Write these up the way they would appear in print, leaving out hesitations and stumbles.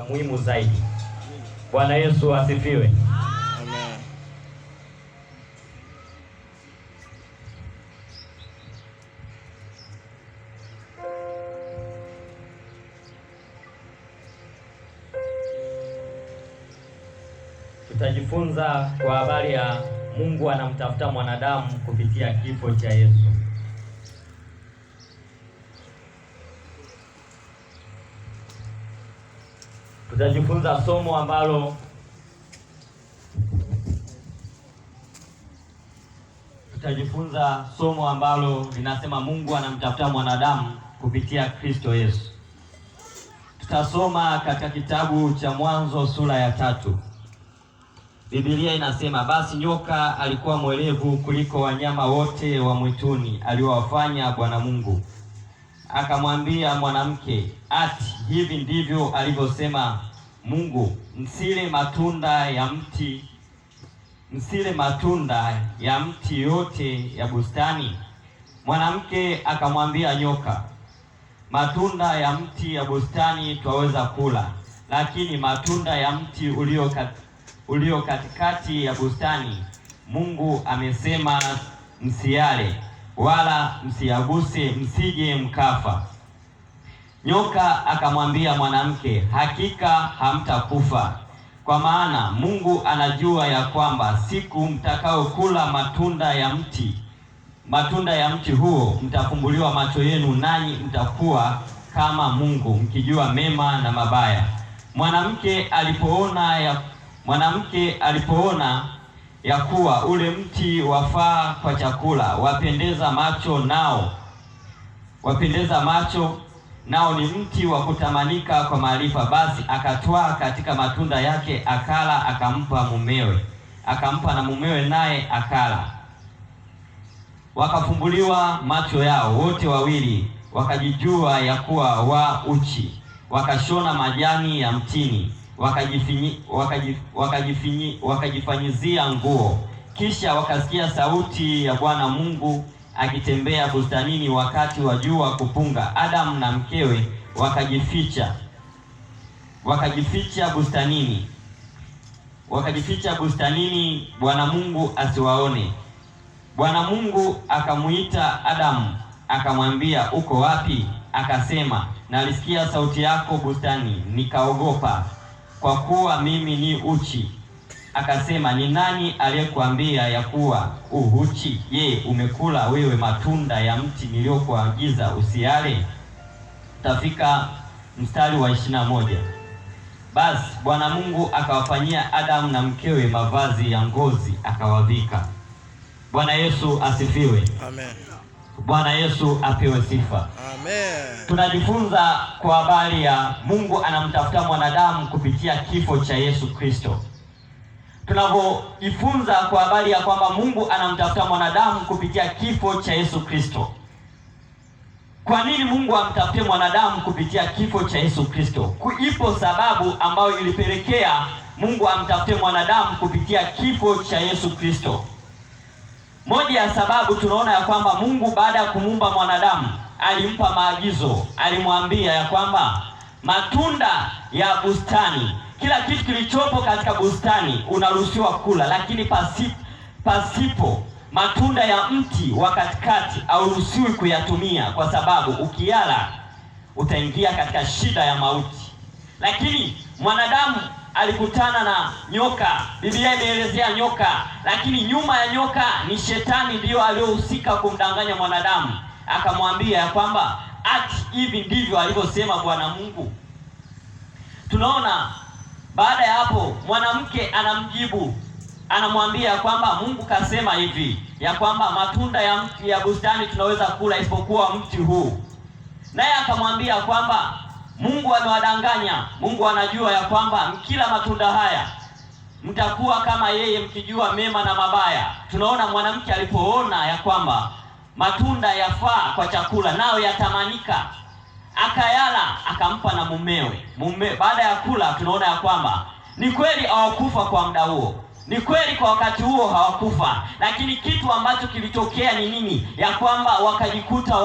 muhimu zaidi. Bwana Yesu asifiwe. Amen. Tutajifunza kwa habari ya Mungu anamtafuta mwanadamu kupitia kifo cha Yesu. Tutajifunza somo ambalo linasema Mungu anamtafuta mwanadamu kupitia Kristo Yesu. Tutasoma katika kitabu cha Mwanzo sura ya 3. Biblia inasema, basi nyoka alikuwa mwerevu kuliko wanyama wote wa mwituni aliowafanya Bwana Mungu. Akamwambia mwanamke, ati hivi ndivyo alivyosema Mungu, msile matunda ya mti yote ya bustani? Mwanamke akamwambia nyoka, matunda ya mti ya bustani twaweza kula, lakini matunda ya mti ulio katikati ya bustani Mungu amesema msiale, wala msiyaguse, msije mkafa. Nyoka akamwambia mwanamke, hakika hamtakufa, kwa maana Mungu anajua ya kwamba siku mtakaokula matunda ya mti huo mtafumbuliwa macho yenu, nanyi mtakuwa kama Mungu, mkijua mema na mabaya. Mwanamke alipoona ya kuwa ule mti wafaa kwa chakula, wapendeza macho nao ni mti wa kutamanika kwa maarifa, basi akatwaa katika matunda yake akala, akampa na mumewe naye akala. Wakafumbuliwa macho yao wote wawili, wakajijua ya kuwa wa uchi, wakashona majani ya mtini, wakajifanyizia nguo. Kisha wakasikia sauti ya Bwana Mungu akitembea bustanini wakati wa jua kupunga. Adamu na mkewe wakajificha bustanini, Bwana Mungu asiwaone. Bwana Mungu akamuita Adamu akamwambia, uko wapi? Akasema, nalisikia sauti yako bustani, nikaogopa, kwa kuwa mimi ni uchi. Akasema, ni nani aliyekuambia ya kuwa uchi? Je, umekula wewe matunda ya mti niliokuagiza usiale? Tafika mstari wa 21. Basi Bwana Mungu akawafanyia Adamu na mkewe mavazi ya ngozi akawavika. Bwana Yesu asifiwe. Amen. Bwana Yesu apewe sifa. Amen. Tunajifunza kwa habari ya Mungu anamtafuta mwanadamu kupitia kifo cha Yesu Kristo. Tunavyojifunza kwa habari ya kwamba Mungu anamtafuta mwanadamu kupitia kifo cha Yesu Kristo. Kwa nini Mungu amtafute mwanadamu kupitia kifo cha Yesu Kristo? Ipo sababu ambayo ilipelekea Mungu amtafute mwanadamu kupitia kifo cha Yesu Kristo. Moja ya sababu tunaona ya kwamba Mungu baada ya kumuumba mwanadamu alimpa maagizo, alimwambia ya kwamba matunda ya bustani, kila kitu kilichopo katika bustani unaruhusiwa kula, lakini pasipo matunda ya mti wa katikati hauruhusiwi kuyatumia, kwa sababu ukiyala utaingia katika shida ya mauti. Lakini mwanadamu alikutana na nyoka. Biblia imeelezea nyoka, lakini nyuma ya nyoka ni shetani ndiyo aliyohusika kumdanganya mwanadamu. Akamwambia ya kwamba ati hivi ndivyo alivyosema Bwana Mungu. Tunaona baada ya hapo mwanamke anamjibu, anamwambia kwamba Mungu kasema hivi ya kwamba matunda ya mti ya bustani tunaweza kula isipokuwa mti huu. Naye akamwambia kwamba Mungu amewadanganya. Mungu anajua ya kwamba mkila matunda haya mtakuwa kama yeye, mkijua mema na mabaya. Tunaona mwanamke alipoona ya kwamba matunda yafaa kwa chakula nao yatamanika, akayala, akampa na mumewe. Baada ya kula tunaona ya kwamba ni kweli hawakufa kwa muda huo, ni kweli kwa wakati huo hawakufa, lakini kitu ambacho kilitokea ni nini? Ya kwamba wakajikuta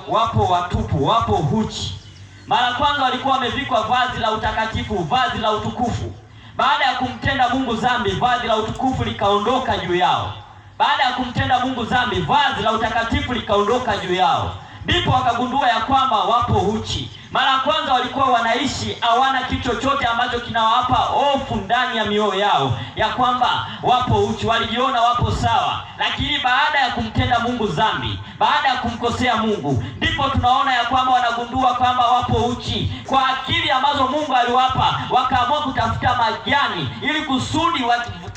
wapo watupu, wapo uchi. Mara kwanza walikuwa wamevikwa vazi la utakatifu, vazi la utukufu. Baada ya kumtenda Mungu dhambi, vazi la utukufu likaondoka juu yao. Baada ya kumtenda Mungu dhambi, vazi la utakatifu likaondoka juu yao. Ndipo wakagundua ya kwamba wapo uchi. Mara kwanza walikuwa wanaishi hawana kitu chochote ambacho kinawapa hofu ndani ya mioyo yao ya kwamba wapo uchi, walijiona wapo sawa. Lakini baada ya kumtenda Mungu dhambi, baada ya kumkosea Mungu, ndipo tunaona ya kwamba wanagundua kwamba wapo uchi. Kwa akili ambazo Mungu aliwapa, wakaamua kutafuta majani ili kusudi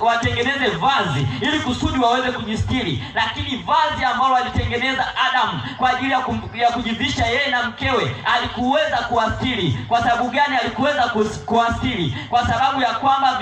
watengeneze vazi, ili kusudi waweze kujistiri. Lakini vazi ambalo alitengeneza Adamu kwa ajili ya kujivisha yeye na mkewe alikuweza kuastiri. Kwa sababu gani alikuweza kuastiri? Kwa sababu ya kwamba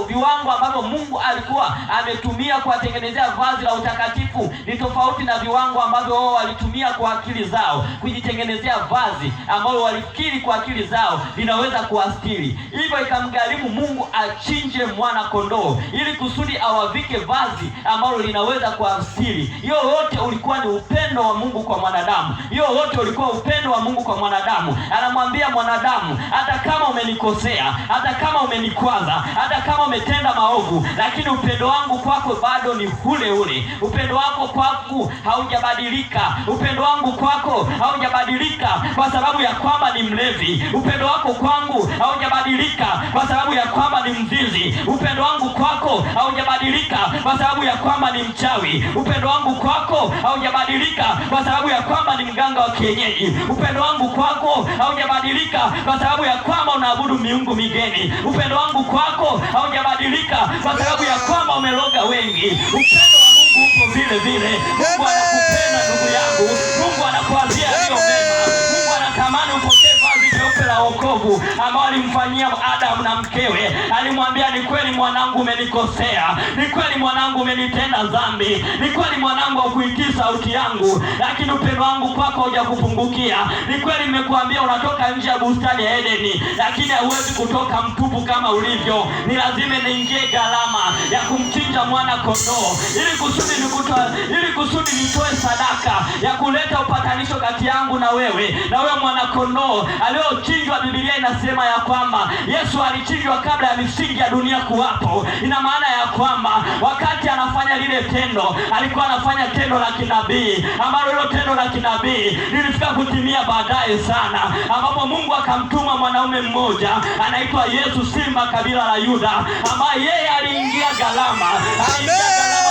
viwango ambavyo Mungu alikuwa ametumia kuwatengenezea vazi la utakatifu ni tofauti na viwango ambavyo wao walitumia kwa akili zao kujitengenezea vazi ambalo walifikiri kwa akili zao linaweza kuastiri. Hivyo ikamgharimu Mungu achinje mwana kondoo ili kusudi awavike vazi ambalo linaweza kuastiri. Hiyo yote ulikuwa ni upendo wa Mungu kwa mwanadamu. Hiyo yote ulikuwa upendo wa Mungu kwa mwanadamu. Anamwambia mwanadamu, hata kama umenikosea, hata kama umenikwaza, hata kama umetenda maovu, lakini upendo wangu kwako bado ni ule ule. Upendo wako kwangu haujabadilika. Upendo wangu kwako haujabadilika kwa sababu ya kwamba ni mlevi. Upendo wako kwangu haujabadilika kwa sababu ya kwamba ni mzinzi. Upendo wangu kwako haujabadilika kwa sababu ya kwamba ni mchawi. Upendo wangu kwako haujabadilika kwa sababu ya kwamba ni mganga wa kienyeji. Upendo wangu kwako haujabadilika kwa sababu ya kwamba unaabudu miungu migeni. Upendo wangu kwako haujabadilika kwa sababu ya kwamba umeloga wengi. Upendo wa Mungu upo vile vile. Mungu anakupenda ndugu yangu. Mungu anakuazia yaliyo mema. Mungu anatamani upokee vazi jeupe la wokovu ambao alimfanyia Adamu na mkewe. Alimwambia, ni kweli mwanangu umenikosea, ni kweli mwanangu umenitenda dhambi, ni kweli mwanangu hukuitii sauti yangu, lakini upendo wangu kwako haujakupungukia. Ni kweli nimekuambia unatoka nje ya bustani ya Edeni, lakini hauwezi kutoka mtupu kama ulivyo. Ni lazima niingie gharama ya kumchinja mwana kondoo ili kusudi nitoe sadaka ya kuleta upatanisho kati yangu na wewe mwana kondoo aliyochinjwa. Biblia inasema ya kwamba Yesu alichinjwa kabla ya misingi ya dunia kuwapo. Ina maana ya kwamba wakati anafanya lile tendo, alikuwa anafanya tendo la kinabii, ambalo hilo tendo la kinabii lilifika kutimia baadaye sana, ambapo Mungu akamtuma mwanaume mmoja anaitwa Yesu, simba kabila la Yuda, ambaye yeye aliingia gharama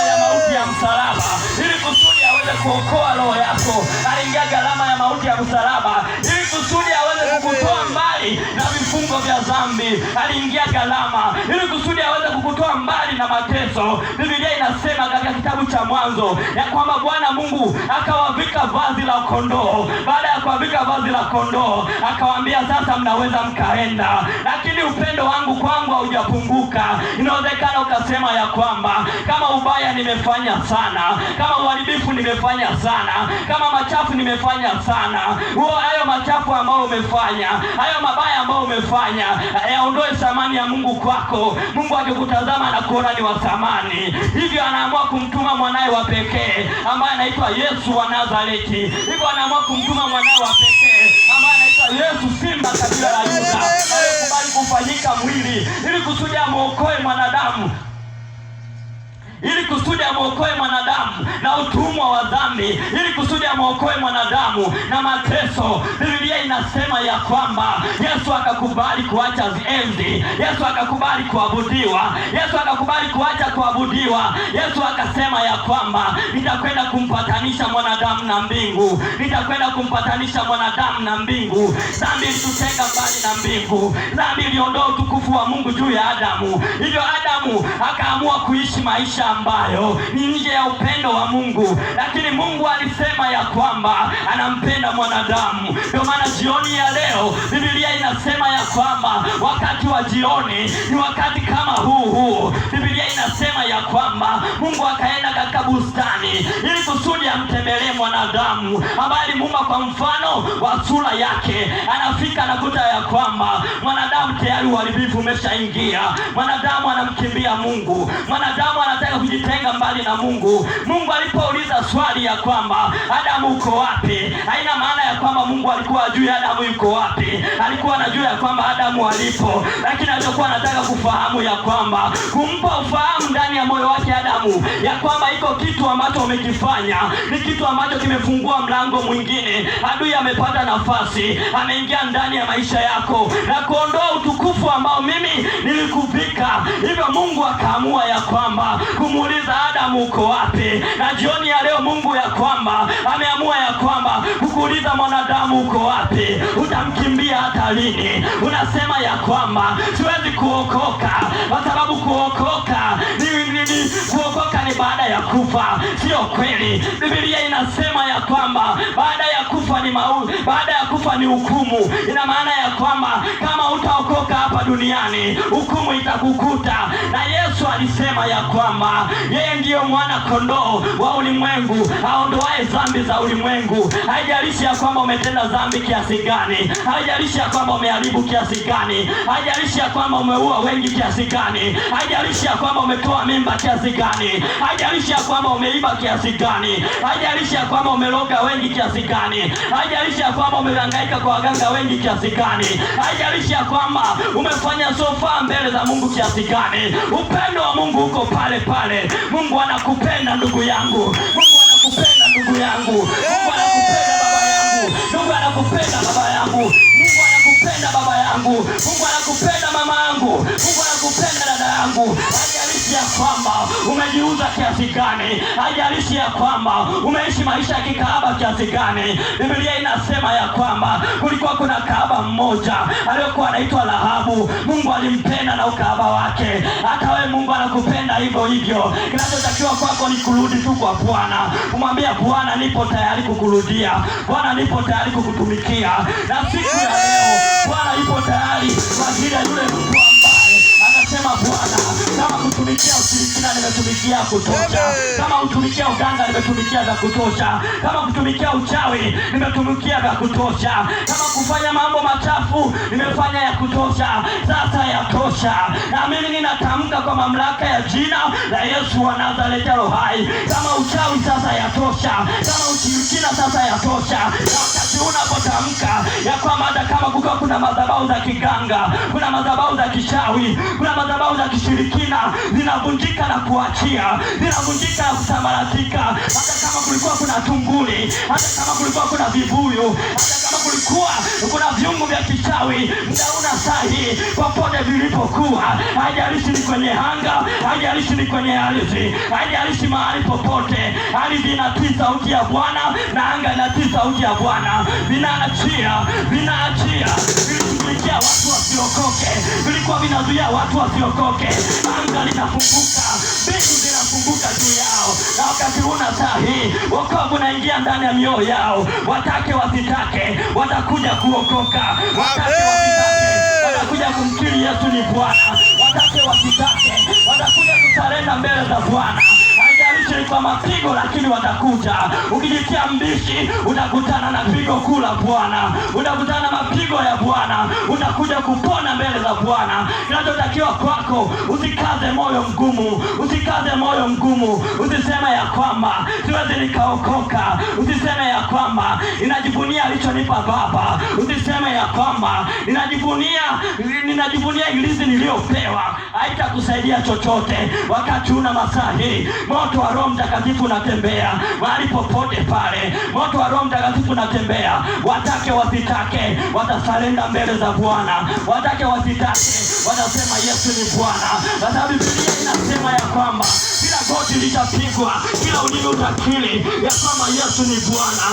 ya mauti ya msalaba ili kusudi aweze kuokoa roho yako. Aliingia gharama ya mauti ya msalaba ili kusudi aweze kukutoa mbali na vifungo vya dhambi. Aliingia gharama ili kusudi aweze kukutoa mbali na mateso. Biblia inasema katika kitabu cha Mwanzo ya kwamba Bwana Mungu akawavika vazi la kondoo. Baada ya kuwavika vazi la kondoo, akawaambia, sasa mnaweza mkaenda. Lakini upendo wangu kwangu haujapunguka. Inawezekana ukasema ya kwamba kama ubaya nimefanya sana, kama uharibifu nimefanya sana, kama machafu nimefanya sana. Hayo machafu ambayo umefanya, hayo mabaya ambayo umefanya, yaondoe thamani ya Mungu kwako. Mungu akikutazama na kuona ni wa thamani, hivyo anaamua kumtuma mwanae wa pekee ambaye anaitwa Yesu wa Nazareti. Hivyo anaamua kumtuma mwanae wa pekee ambaye anaitwa Yesu, simba kabila la Yuda, aliyekubali kufanyika mwili ili kusudi amuokoe mwanadamu, ili kusudi amuokoe mwanadamu na utumwa wa dhambi, ili kusudi amuokoe mwanadamu na mateso. Biblia inasema ya kwamba Yesu akakubali kuacha enzi, Yesu akakubali kuabudiwa, Yesu akakubali kuacha kuabudiwa. Yesu akasema ya kwamba nitakwenda kumpatanisha mwanadamu na mbingu, nitakwenda kumpatanisha mwanadamu na mbingu. Dhambi ilitutenga mbali na mbingu, dhambi iliondoa utukufu wa Mungu juu ya Adamu. Hivyo Adamu akaamua kuishi maisha ambayo ni nje ya upendo wa Mungu, lakini Mungu alisema ya kwamba anampenda mwanadamu. Ndio maana jioni ya leo Biblia inasema ya kwamba wakati wa jioni ni wakati kama huu. Biblia inasema ya kwamba Mungu akaenda katika bustani ili kusudi amtembelee mwanadamu ambaye alimuumba kwa mfano wa sura yake. Anafika anakuta ya kwamba mwanadamu tayari uharibifu umeshaingia. Mwanadamu anamkimbia Mungu, mwanadamu anataka kujitenga mbali na Mungu. Mungu alipouliza swali ya kwamba Adamu uko wapi, haina maana ya kwamba Mungu alikuwa ajui Adamu yuko wapi. Alikuwa anajua ya kwamba Adamu alipo, lakini alichokuwa anataka kufahamu ya kwamba kumpa ufahamu ndani ya moyo wake Adamu ya kwamba iko kitu ambacho umekifanya, ni kitu ambacho kimefungua mlango mwingine. Adui amepata nafasi, ameingia ndani ya maisha yako na kuondoa utukufu ambao mimi nilikuvika. Hivyo Mungu akaamua ya kwamba kumuuliza Adamu uko wapi. Na jioni ya leo Mungu ya kwamba ameamua ya kwamba kukuuliza mwanadamu uko wapi. Utamkimbia hata lini? Unasema ya kwamba siwezi kuokoka kwa sababu kuokoka ni baada ya kufa. Sio kweli. Biblia inasema ya kwamba baada ya kufa ni mauti, baada ya kufa ni hukumu. Ina maana ya kwamba kama utaokoka hapa duniani, hukumu itakukuta. Na Yesu alisema ya kwamba yeye ndiyo mwana kondoo wa ulimwengu aondoaye dhambi za ulimwengu. Haijalishi ya kwamba umetenda dhambi kiasi gani, haijalishi ya kwamba umeharibu kiasi gani, haijalishi ya kwamba umeua wengi kiasi gani, haijalishi ya kwamba umetoa mimba kiasi gani, haijalishi ya kwamba umeiba kiasi gani, haijalishi ya kwamba umeloga wengi kiasi gani, haijalishi ya kwamba umehangaika kwa waganga wengi kiasi gani, haijalishi ya kwamba umefanya sofa mbele za Mungu kiasi gani, upendo wa Mungu uko pale pale. Mungu anakupenda ndugu yangu. Mungu anakupenda ndugu yangu. Mungu anakupenda baba yangu. Mungu anakupenda baba yangu. Mungu anakupenda baba yangu. Mungu anakupenda mama yangu. Mungu anakupenda dada yangu. Haijalishi ya kwamba umejiuza kiasi gani, haijalishi ya kwamba umeishi maisha ya kikahaba kiasi gani. Biblia inasema ya kwamba kulikuwa kuna kahaba mmoja aliyokuwa anaitwa Rahabu. Mungu alimpenda na ukahaba wake. Hata wewe Mungu anakupenda hivyo hivyo. Kinachotakiwa kwako ni kurudi tu kwa Bwana. Kumwambia Bwana, nipo tayari kukurudia. Bwana, nipo tayari kukutumikia. Na siku ya leo Bwana yupo tayari kwa ajili ya yule mtu ambaye anasema Bwana, kama kutumikia ushirikina nimetumikia kutosha, kama kutumikia uganga nimetumikia vya kutosha, kama kutumikia uchawi nimetumikia vya kutosha, kama kufanya mambo machafu nimefanya ya kutosha. Sasa yatosha. Na mimi ninatamka kwa mamlaka ya jina la Yesu wa Nazareti aliye hai, kama uchawi sasa yatosha, kama ushirikina sasa yatosha. Na wakati unapotamka ya kwamba hata kama kuna madhabahu za kiganga, kuna madhabahu za kishawi, kuna madhabahu za kishirikina, zinavunjika na kuachia, zinavunjika na kusambaratika. Hata kama kulikuwa kuna tunguli, hata kama kulikuwa kuna vibuyu, hata kama kulikuwa kuna viungo vya kichawi, mdauna sahi popote vilipokuwa, haijalishi ni kwenye anga, haijalishi ni kwenye ardhi, haijalishi mahali popote, ardhi inatii sauti ya Bwana na anga inatii sauti ya Bwana. Vinaachia vilitumikia watu wasiokoke, vilikuwa vinazuia watu wasiokoke. Anga linafunguka, mbingu zinafunguka juu yao. Na wakati una sahi, wokovu unaingia ndani ya mioyo yao. Watake wasitake, watakuja kuokoka. Watake wasitake, watakuja kumkiri Yesu ni Bwana. Watake wasitake, watakuja kusarenda mbele za Bwana. Haijalishi kwa mapigo, lakini watakuja. Ukijitia mbishi, utakutana na pigo kuu la Bwana. Utakutana na mapigo ya Bwana. Utakuja kupona mbele za Bwana. Kinachotakiwa kwako, usikaze moyo mgumu. Usikaze moyo mgumu. Usiseme ya kwamba siwezi nikaokoka. Usiseme ya kwamba ninajivunia alichonipa Baba. Usiseme ya kwamba ninajivunia ilizi niliyopewa. Haitakusaidia chochote wakati una masahi. Moto wa Roho Mtakatifu unatembea mahali popote pale. Moto wa Roho Mtakatifu unatembea. Watake wasitake, watasarenda mbele za Bwana. Watake wasitake, watasema Yesu ni Bwana. Kwa sababu Biblia inasema ya kwamba kila goti litapigwa, kila ulimi utakiri ya kwamba Yesu ni Bwana.